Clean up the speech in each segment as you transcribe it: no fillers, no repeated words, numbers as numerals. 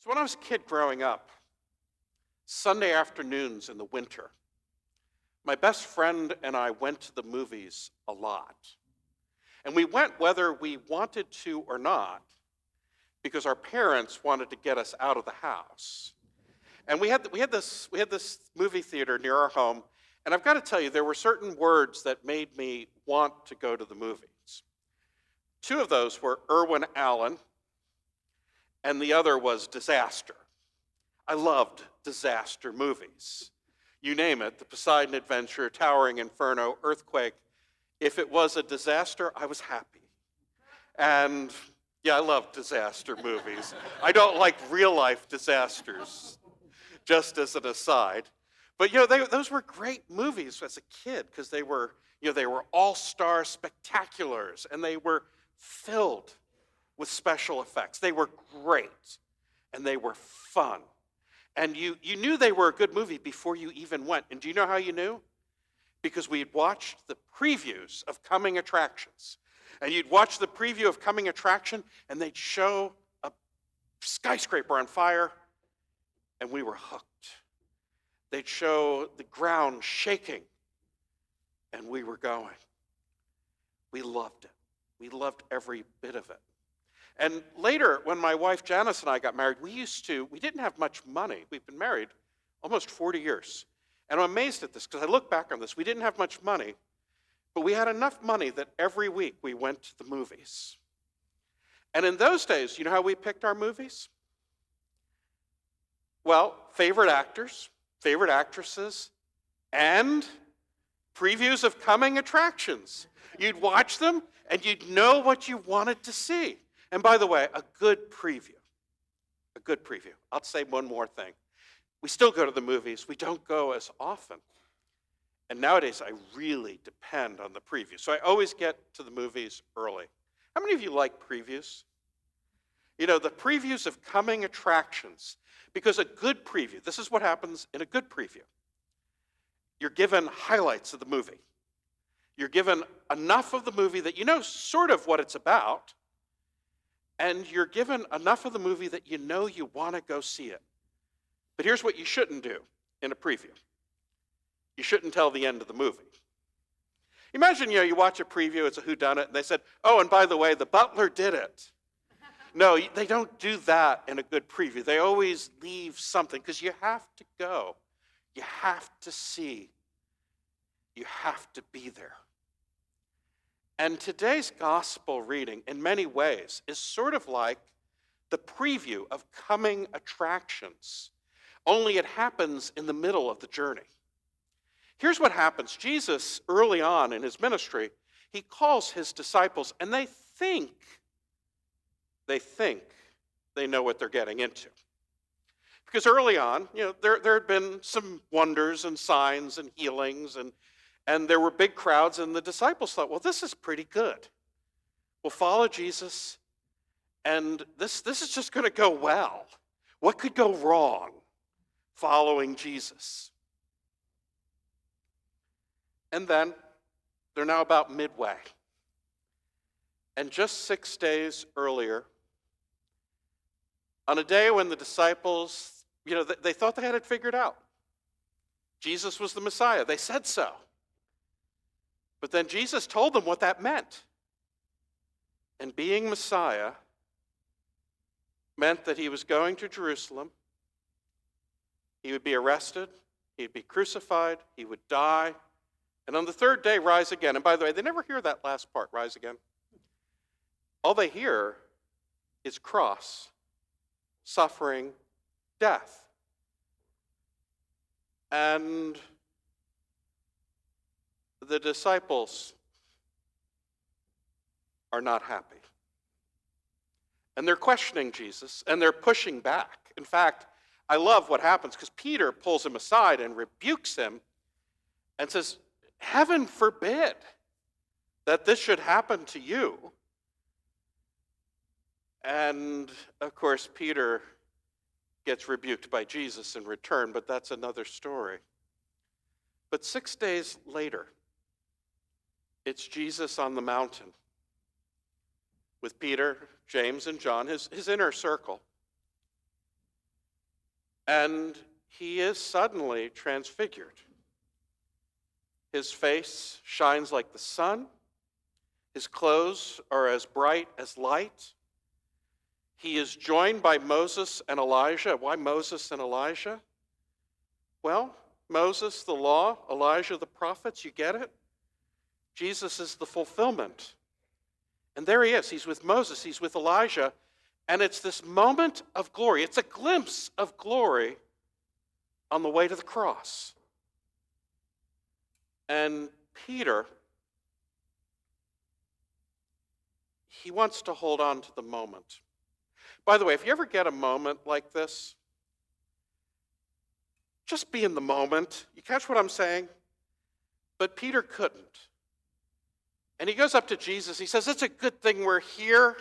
So when I was a kid growing up, Sunday afternoons in the winter, my best friend and I went to the movies a lot. And we went whether we wanted to or not, because our parents wanted to get us out of the house. And we had this movie theater near our home, and I've got to tell you, there were certain words that made me want to go to the movies. Two of those were Irwin Allen, and the other was disaster. I loved disaster movies. You name it, the Poseidon Adventure, Towering Inferno, Earthquake. If it was a disaster, I was happy. And yeah, I love disaster movies. I don't like real life disasters, just as an aside. But those were great movies as a kid because they were all-star spectaculars and they were filled with special effects. They were great and they were fun. And you knew they were a good movie before you even went. And do you know how you knew? Because we had watched the previews of coming attractions. And you'd watch the preview of coming attraction, and they'd show a skyscraper on fire, and we were hooked. They'd show the ground shaking, and we were going. We loved it. We loved every bit of it. And later, when my wife Janice and I got married, we didn't have much money. We've been married almost 40 years. And I'm amazed at this because I look back on this. We didn't have much money, but we had enough money that every week we went to the movies. And in those days, you know how we picked our movies? Well, favorite actors, favorite actresses, and previews of coming attractions. You'd watch them, and you'd know what you wanted to see. And by the way, a good preview. A good preview. I'll say one more thing. We still go to the movies. We don't go as often. And nowadays, I really depend on the preview. So I always get to the movies early. How many of you like previews? You know, the previews of coming attractions. Because a good preview, this is what happens in a good preview. You're given highlights of the movie. You're given enough of the movie that you know sort of what it's about. And you're given enough of the movie that you know you want to go see it. But here's what you shouldn't do in a preview. You shouldn't tell the end of the movie. Imagine, you watch a preview, it's a whodunit, and they said, oh, and by the way, the butler did it. No, they don't do that in a good preview. They always leave something, because you have to go. You have to see. You have to be there. And today's gospel reading, in many ways, is sort of like the preview of coming attractions, only it happens in the middle of the journey. Here's what happens. Jesus, early on in his ministry, he calls his disciples, and they think they know what they're getting into. Because early on, there had been some wonders and signs and healings, and there were big crowds, and the disciples thought, well, this is pretty good. We'll follow Jesus, and this is just going to go well. What could go wrong following Jesus? And then they're now about midway. And just 6 days earlier, on a day when the disciples, they thought they had it figured out. Jesus was the Messiah. They said so. But then Jesus told them what that meant. And being Messiah meant that he was going to Jerusalem. He would be arrested. He'd be crucified. He would die. And on the third day, rise again. And by the way, they never hear that last part, rise again. All they hear is cross, suffering, death. And the disciples are not happy. And they're questioning Jesus, and they're pushing back. In fact, I love what happens, because Peter pulls him aside and rebukes him and says, heaven forbid that this should happen to you. And, of course, Peter gets rebuked by Jesus in return, but that's another story. But 6 days later, it's Jesus on the mountain with Peter, James, and John, his inner circle. and he is suddenly transfigured. His face shines like the sun. His clothes are as bright as light. He is joined by Moses and Elijah. Why Moses and Elijah? Well, Moses, the law, Elijah, the prophets, you get it? Jesus is the fulfillment. And there he is. He's with Moses, he's with Elijah, and it's this moment of glory. It's a glimpse of glory on the way to the cross. And Peter, he wants to hold on to the moment. By the way, if you ever get a moment like this, just be in the moment. You catch what I'm saying? But Peter couldn't. And he goes up to Jesus. He says, it's a good thing we're here.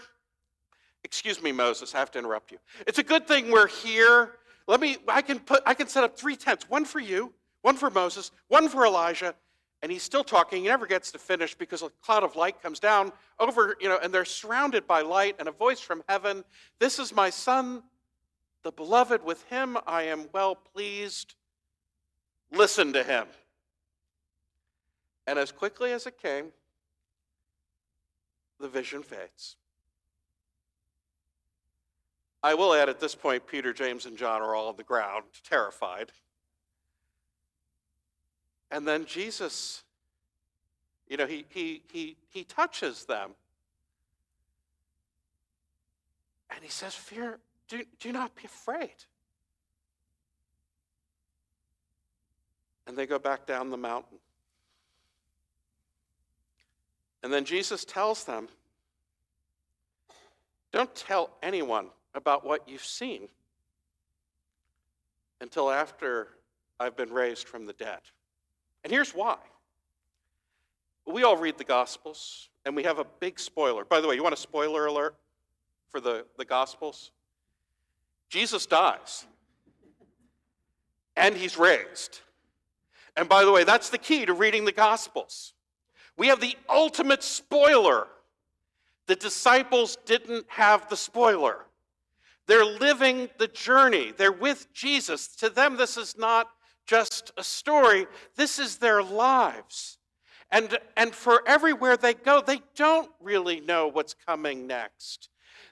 Excuse me, Moses, I have to interrupt you. It's a good thing we're here. I can set up 3 tents, one for you, one for Moses, one for Elijah. And he's still talking. He never gets to finish because a cloud of light comes down over, and they're surrounded by light and a voice from heaven. This is my son, the beloved. With him I am well pleased. Listen to him. And as quickly as it came, the vision fades. I will add at this point, Peter, James, and John are all on the ground, terrified. And then Jesus, he touches them. And he says, fear, do not be afraid. And they go back down the mountain. And then Jesus tells them, don't tell anyone about what you've seen until after I've been raised from the dead. And here's why. We all read the Gospels, and we have a big spoiler. By the way, you want a spoiler alert for the Gospels? Jesus dies, and he's raised. And by the way, that's the key to reading the Gospels. We have the ultimate spoiler. The disciples didn't have the spoiler. They're living the journey. They're with Jesus. To them, this is not just a story. This is their lives. And for everywhere they go, they don't really know what's coming next.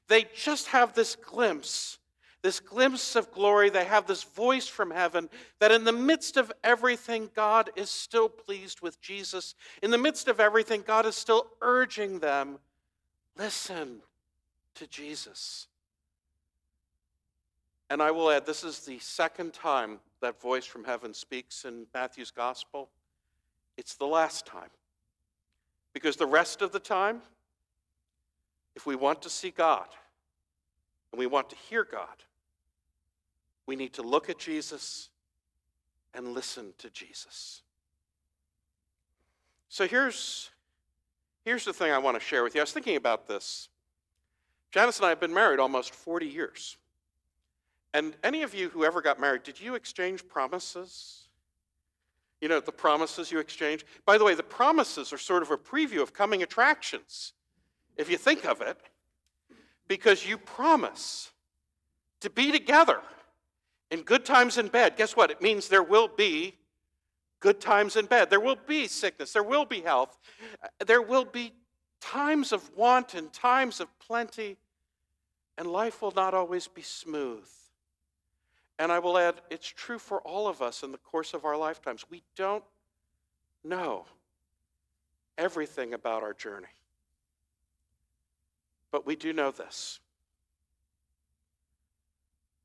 They just have this glimpse of glory. They have this voice from heaven that in the midst of everything, God is still pleased with Jesus. In the midst of everything, God is still urging them, listen to Jesus. And I will add, this is the second time that voice from heaven speaks in Matthew's gospel. It's the last time. Because the rest of the time, if we want to see God and we want to hear God, we need to look at Jesus and listen to Jesus. So here's the thing I want to share with you. I was thinking about this. Janice and I have been married almost 40 years. And any of you who ever got married, did you exchange promises? The promises you exchange. By the way, the promises are sort of a preview of coming attractions, if you think of it, because you promise to be together in good times and bad. Guess what? It means there will be good times and bad. There will be sickness. There will be health. There will be times of want and times of plenty, and life will not always be smooth. And I will add, it's true for all of us in the course of our lifetimes. We don't know everything about our journey. But we do know this.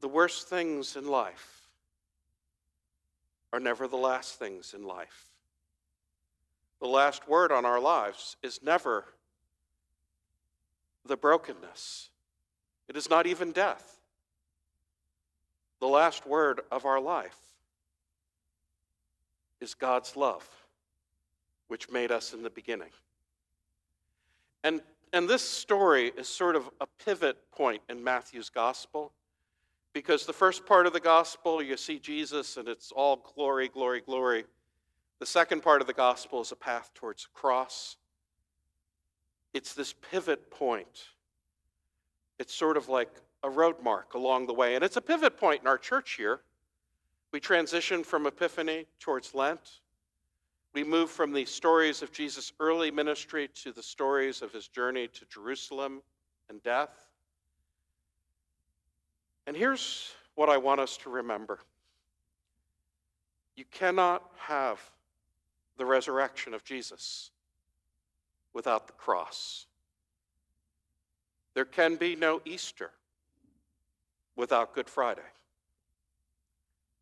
The worst things in life are never the last things in life. The last word on our lives is never the brokenness. It is not even death. The last word of our life is God's love, which made us in the beginning. And this story is sort of a pivot point in Matthew's gospel, because the first part of the gospel, you see Jesus and it's all glory, glory, glory. The second part of the gospel is a path towards the cross. It's this pivot point. It's sort of like a road mark along the way. And it's a pivot point in our church here We transition from Epiphany towards Lent. We move from the stories of Jesus' early ministry to the stories of his journey to Jerusalem and death. And here's what I want us to remember. You cannot have the resurrection of Jesus without the cross. There can be no Easter without Good Friday.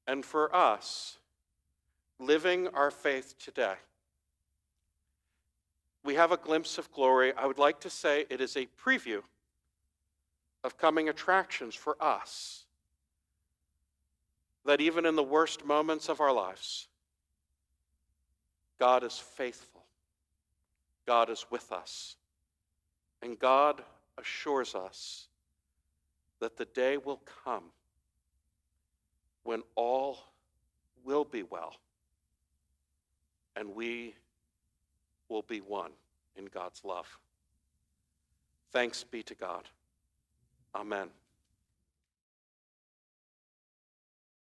And for us, living our faith today, we have a glimpse of glory. I would like to say it is a preview of coming attractions for us, that even in the worst moments of our lives, God is faithful. God is with us. And God assures us that the day will come when all will be well and we will be one in God's love. Thanks be to God. Amen.